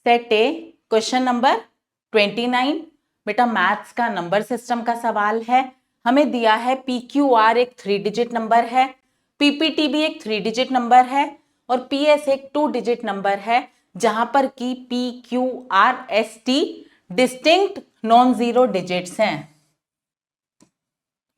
Set ए question number 29। बेटा maths का number system का सवाल है। हमें दिया है PQR एक 3 डिजिट नंबर है, PPT भी एक 3 डिजिट नंबर है और PS एक 2 डिजिट नंबर है, जहां पर की PQRST distinct non zero digits हैं,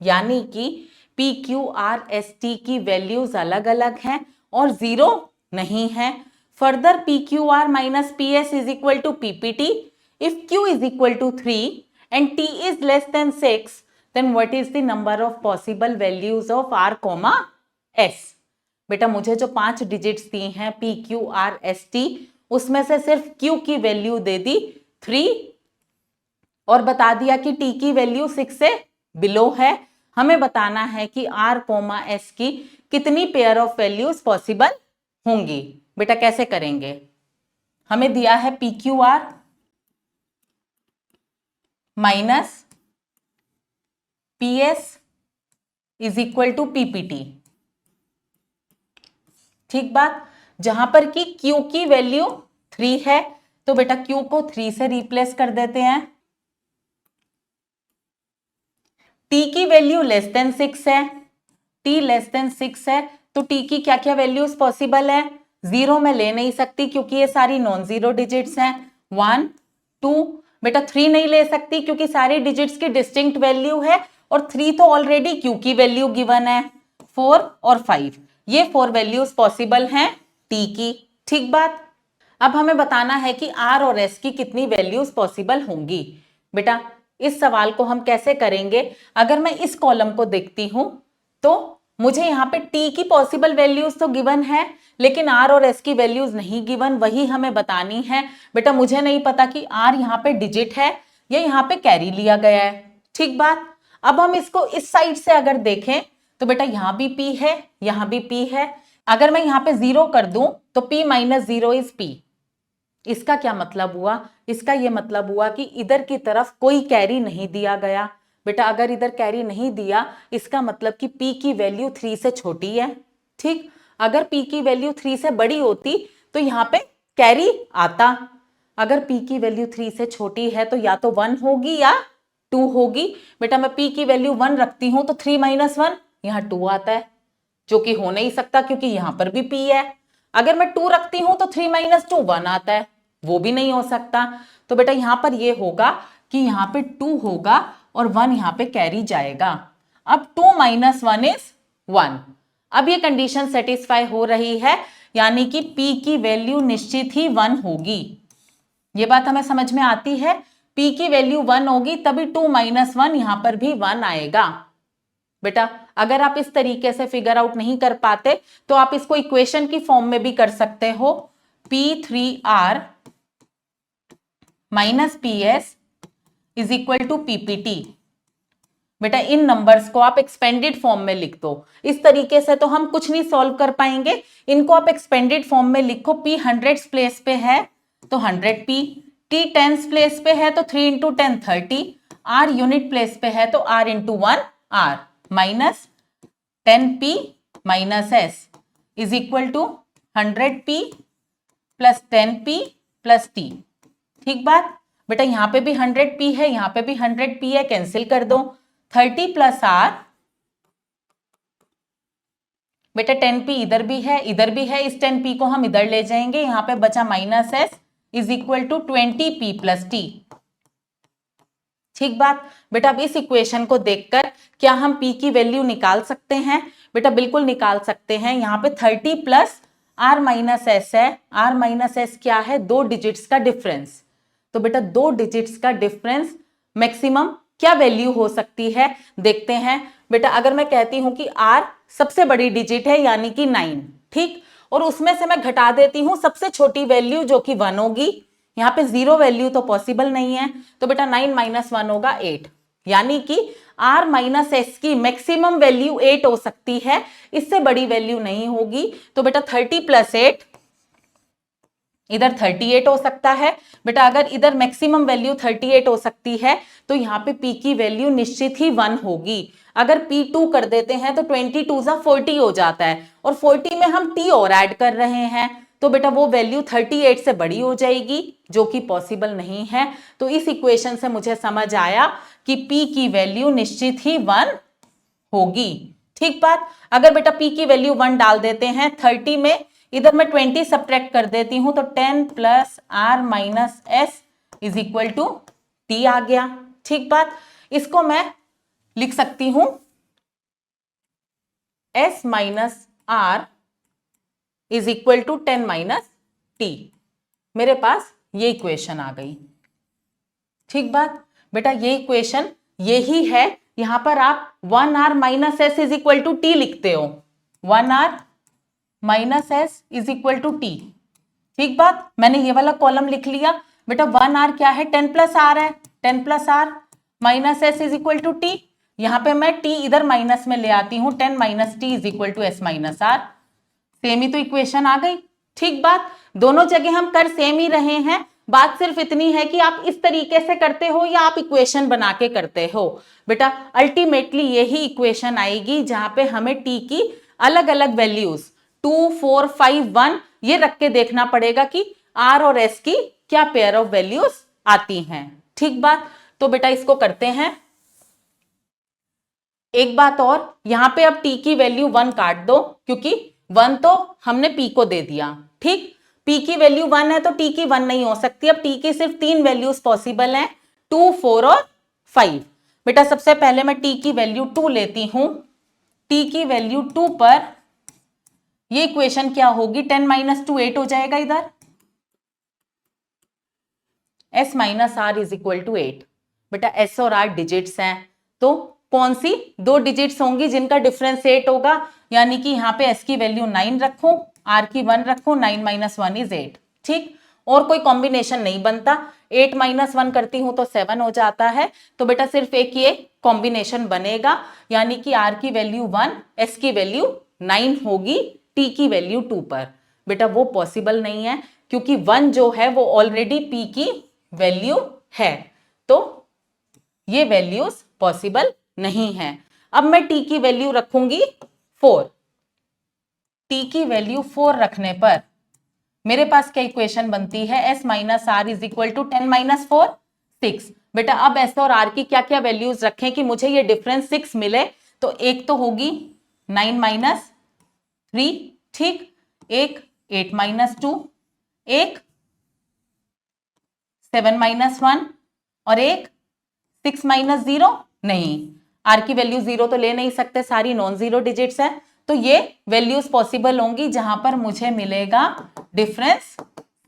यानी कि PQRST की वैल्यूज अलग अलग हैं और जीरो नहीं है। Further PQR minus PS is equal to PPT। If Q is equal to 3 and T is less than 6, then what is the number of possible values of R, S? बेटा मुझे जो 5 digits दी हैं PQRST, उसमें से सिर्फ Q की value दे दी 3 और बता दिया कि T की वैल्यू 6 से बिलो है। हमें बताना है कि R, S की कितनी पेयर ऑफ वैल्यूज पॉसिबल होंगी। बेटा कैसे करेंगे? हमें दिया है PQR minus PS is equal to PPT। ठीक बात। जहां पर कि Q की वैल्यू 3 है तो बेटा Q को 3 से रिप्लेस कर देते हैं। T की वैल्यू लेस देन 6 है, T लेस देन 6 है तो T की क्या क्या वैल्यूज पॉसिबल है? जीरो में ले नहीं सकती क्योंकि ये सारी नॉन जीरो डिजिट्स हैं, 1 2। बेटा 3 नहीं ले सकती क्योंकि सारी डिजिट्स की डिस्टिंक्ट वैल्यू है और 3 तो ऑलरेडी Q की वैल्यू गिवन है, 4 और 5। ये 4 वैल्यूज पॉसिबल हैं T की। ठीक बात। अब हमें बताना है कि R और S की कितनी वैल्यूज पॉसिबल होंगी। बेटा इस सवाल को हम कैसे करेंगे? अगर मैं इस कॉलम को देखती हूं तो मुझे यहाँ पे T की पॉसिबल वैल्यूज तो गिवन है लेकिन R और S की वैल्यूज नहीं गिवन, वही हमें बतानी है। बेटा मुझे नहीं पता कि R यहाँ पे डिजिट है या यहाँ पे कैरी लिया गया है। ठीक बात। अब हम इसको इस साइड से अगर देखें तो बेटा यहाँ भी P है, यहाँ भी P है। अगर मैं यहाँ पे 0 कर दूं तो P माइनस 0 इज P। इसका क्या मतलब हुआ? इसका ये मतलब हुआ कि इधर की तरफ कोई कैरी नहीं दिया गया। बेटा अगर इधर कैरी नहीं दिया इसका मतलब कि P की वैल्यू 3 से छोटी है। ठीक। अगर P की वैल्यू 3 से बड़ी होती तो यहाँ पे कैरी आता। अगर P की वैल्यू 3 से छोटी है तो या तो 1 होगी या 2 होगी। बेटा मैं P की वैल्यू 1 रखती हूं तो 3 माइनस 1 यहाँ 2 आता है, जो कि हो नहीं सकता क्योंकि यहां पर भी P है। अगर मैं 2 रखती हूं तो 3 माइनस 2 1 आता है, वो भी नहीं हो सकता। तो बेटा यहां पर ये होगा कि यहां पे 2 होगा और 1 यहां पे कैरी जाएगा। अब 2 माइनस 1 इज 1। अब ये कंडीशन सेटिस्फाई हो रही है, यानी कि P की वैल्यू निश्चित ही 1 होगी। ये बात हमें समझ में आती है। P की वैल्यू 1 होगी तभी 2 माइनस 1 यहां पर भी 1 आएगा। बेटा अगर आप इस तरीके से फिगर आउट नहीं कर पाते तो आप इसको इक्वेशन की फॉर्म में भी कर सकते हो। P3R minus PS is equal to PPT। बेटा इन नंबर्स को आप एक्सपेंडेड फॉर्म में लिख दो। इस तरीके से तो हम कुछ नहीं सॉल्व कर पाएंगे, इनको आप एक्सपेंडेड फॉर्म में लिखो। P 100 प्लेस पे है तो 100P, T 10 प्लेस पे है तो 3 इंटू 10 30, R यूनिट प्लेस पे है तो R into 1 R minus 10P minus S is equal to 100P plus 10P plus T। ठीक बात। बेटा यहां पे भी 100P है, यहां पे भी 100P है, कैंसिल कर दो। 30 प्लस R, बेटा 10P इधर भी है इधर भी है, इस 10P को हम इधर ले जाएंगे, यहां पे बचा minus S is equal to 20P plus T। ठीक बात। बेटा अब इस इक्वेशन को देखकर क्या हम P की वैल्यू निकाल सकते हैं? बेटा बिल्कुल निकाल सकते हैं। यहाँ पे 30 प्लस R माइनस S है। R माइनस S क्या है? 2 डिजिट्स का डिफरेंस। तो बेटा 2 डिजिट्स का डिफरेंस मैक्सिमम क्या वैल्यू हो सकती है देखते हैं। बेटा अगर मैं कहती हूं कि R सबसे बड़ी डिजिट है यानी कि 9, ठीक, और उसमें से मैं घटा देती हूं सबसे छोटी वैल्यू जो कि 1 होगी। यहाँ पे 0 वैल्यू तो पॉसिबल नहीं है, तो बेटा 9 माइनस 1 होगा 8, यानी कि R माइनस S की मैक्सिमम वैल्यू 8 हो सकती है, इससे बड़ी वैल्यू नहीं होगी। तो बेटा 30 प्लस 8 इधर 38 हो सकता है। बेटा अगर इधर मैक्सिमम वैल्यू 38 हो सकती है तो यहाँ पे P की वैल्यू निश्चित ही 1 होगी। अगर P 2 कर देते हैं तो 22 × 40 हो जाता है और 40 में हम T और ऐड कर रहे हैं तो बेटा वो वैल्यू 38 से बड़ी हो जाएगी, जो कि पॉसिबल नहीं है। तो इस इक्वेशन से मुझे समझ आया कि P की वैल्यू निश्चित ही 1 होगी। ठीक बात। अगर बेटा P की वैल्यू 1 डाल देते हैं 30 में, इधर मैं 20 सब्ट्रैक्ट कर देती हूं, तो 10 plus are minus S is equal to T आ गया। ठीक बात। इसको मैं लिख सकती हूं s minus are is equal to 10 minus T. मेरे पास ये इक्वेशन आ गई। ठीक बात। बेटा ये इक्वेशन यही है, यहां पर आप 1r minus S is equal to t लिखते हो, 1r minus S is equal to t. ठीक बात। मैंने ये वाला कॉलम लिख लिया। बेटा 1r क्या है, 10 प्लस आर है, 10 plus are minus S is equal to t. यहां पे मैं टी इधर माइनस में ले आती हूं, 10 minus T is equal to S minus R. Same ही तो इक्वेशन आ गई। ठीक बात। दोनों जगह हम कर सेम ही रहे हैं, बात सिर्फ इतनी है कि आप इस तरीके से करते हो या आप इक्वेशन बना के करते हो। बेटा अल्टीमेटली यही इक्वेशन आएगी जहां पे हमें टी की अलग अलग वैल्यूज 2, 4, 5, 1 ये रख के देखना पड़ेगा कि आर और एस की क्या पेयर ऑफ वैल्यूज आती हैं। ठीक बात। तो बेटा इसको करते हैं। एक बात और, यहां पे अब टी की वैल्यू 1 काट दो, क्योंकि 1 तो हमने पी को दे दिया। ठीक। पी की वैल्यू 1 है तो टी की 1 नहीं हो सकती। अब टी की सिर्फ 3 वैल्यूज पॉसिबल हैं, 2, 4 और 5। बेटा सबसे पहले मैं टी की वैल्यू 2 लेती हूं। टी की वैल्यू 2 पर ये इक्वेशन क्या होगी, 10 माइनस 2 8 हो जाएगा इधर, s minus are is equal to 8। बेटा s और r डिजिट्स हैं, तो कौन सी 2 डिजिट्स होंगी जिनका डिफरेंस 8 होगा, यानी कि यहां पे s की वैल्यू 9 रखो, r की 1 रखो, 9 माइनस 1 इज 8। ठीक। और कोई कॉम्बिनेशन नहीं बनता, 8 माइनस 1 करती हूं तो 7 हो जाता है। तो बेटा सिर्फ एक ये कॉम्बिनेशन बनेगा, यानी कि r की वैल्यू 1, s की वैल्यू 9 होगी t की वैल्यू 2 पर। बेटा वो पॉसिबल नहीं है, क्योंकि 1 जो है वो ऑलरेडी p की वैल्यू है, तो ये वैल्यूज पॉसिबल नहीं है। अब मैं t की वैल्यू रखूंगी 4। t की वैल्यू 4 रखने पर मेरे पास क्या इक्वेशन बनती है, s minus are is equal to 10 minus 4 6। बेटा अब s और r की क्या क्या वैल्यूज रखें कि मुझे ये डिफरेंस 6 मिले, तो एक तो होगी 9 माइनस 3, ठीक, एक 8 माइनस 2, एक 7 माइनस 1 और एक 6 माइनस 0। नहीं, आर की वैल्यू 0 तो ले नहीं सकते, सारी नॉन जीरो डिजिट्स है, तो ये वैल्यूज पॉसिबल होंगी जहां पर मुझे मिलेगा डिफरेंस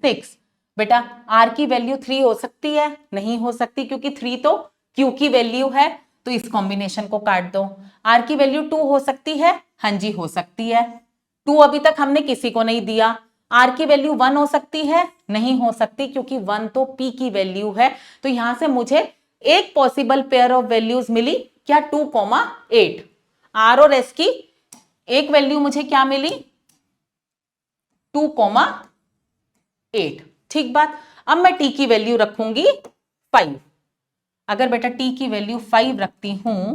6। बेटा आर की वैल्यू 3 हो सकती है, नहीं हो सकती, क्योंकि 3 तो क्यू की वैल्यू है, तो इस कॉम्बिनेशन को काट दो। आर की वैल्यू 2 हो सकती है, हाँ जी हो सकती है, 2 अभी तक हमने किसी को नहीं दिया। आर की वैल्यू 1 हो सकती है, नहीं हो सकती, क्योंकि 1 तो पी की वैल्यू है। तो यहां से मुझे एक पॉसिबल पेयर ऑफ वैल्यूज मिली, क्या 2,8। आर और एस की एक वैल्यू मुझे क्या मिली, 2,8। ठीक बात। अब मैं टी की वैल्यू रखूंगी 5। अगर बेटा टी की वैल्यू 5 रखती हूं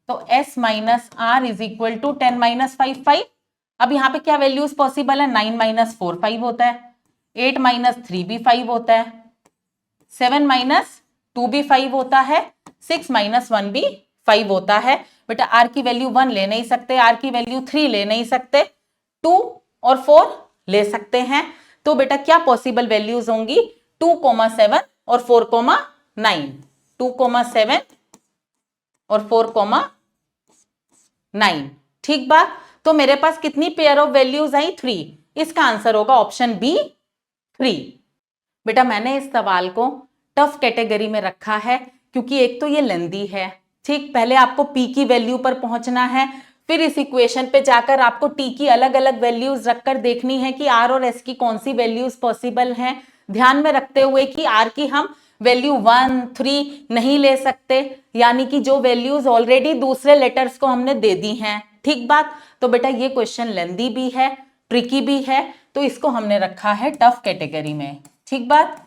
तो s minus are is equal to 10 minus 5 5। अब यहां पे क्या वैल्यूज पॉसिबल है, 9 माइनस 4 5 होता है, 8 माइनस 3 भी 5 होता है, 7 माइनस 2 भी 5 होता है, 6 माइनस 1 भी 5 होता है। बेटा आर की वैल्यू 1 ले नहीं सकते, आर की वैल्यू 3 ले नहीं सकते, 2 और 4 ले सकते हैं। तो बेटा क्या पॉसिबल वैल्यूज होंगी, 2,7 और 4,9, 2,7 और 4,9। ठीक बात। तो मेरे पास कितनी पेयर ऑफ वैल्यूज आई, 3। इसका आंसर होगा ऑप्शन बी 3। बेटा मैंने इस सवाल को टफ कैटेगरी में रखा है, क्योंकि एक तो ये लेंदी है। ठीक, पहले आपको पी की वैल्यू पर पहुंचना है, फिर इस इक्वेशन पे जाकर आपको टी की अलग अलग वैल्यूज रखकर देखनी है कि आर और एस की कौन सी वैल्यूज पॉसिबल हैं, ध्यान में रखते हुए कि आर की हम वैल्यू 1, 3 नहीं ले सकते, यानी कि जो वैल्यूज ऑलरेडी दूसरे लेटर्स को हमने दे दी हैं। ठीक बात। तो बेटा ये क्वेश्चन लेंदी भी है, ट्रिकी भी है, तो इसको हमने रखा है टफ कैटेगरी में। ठीक बात।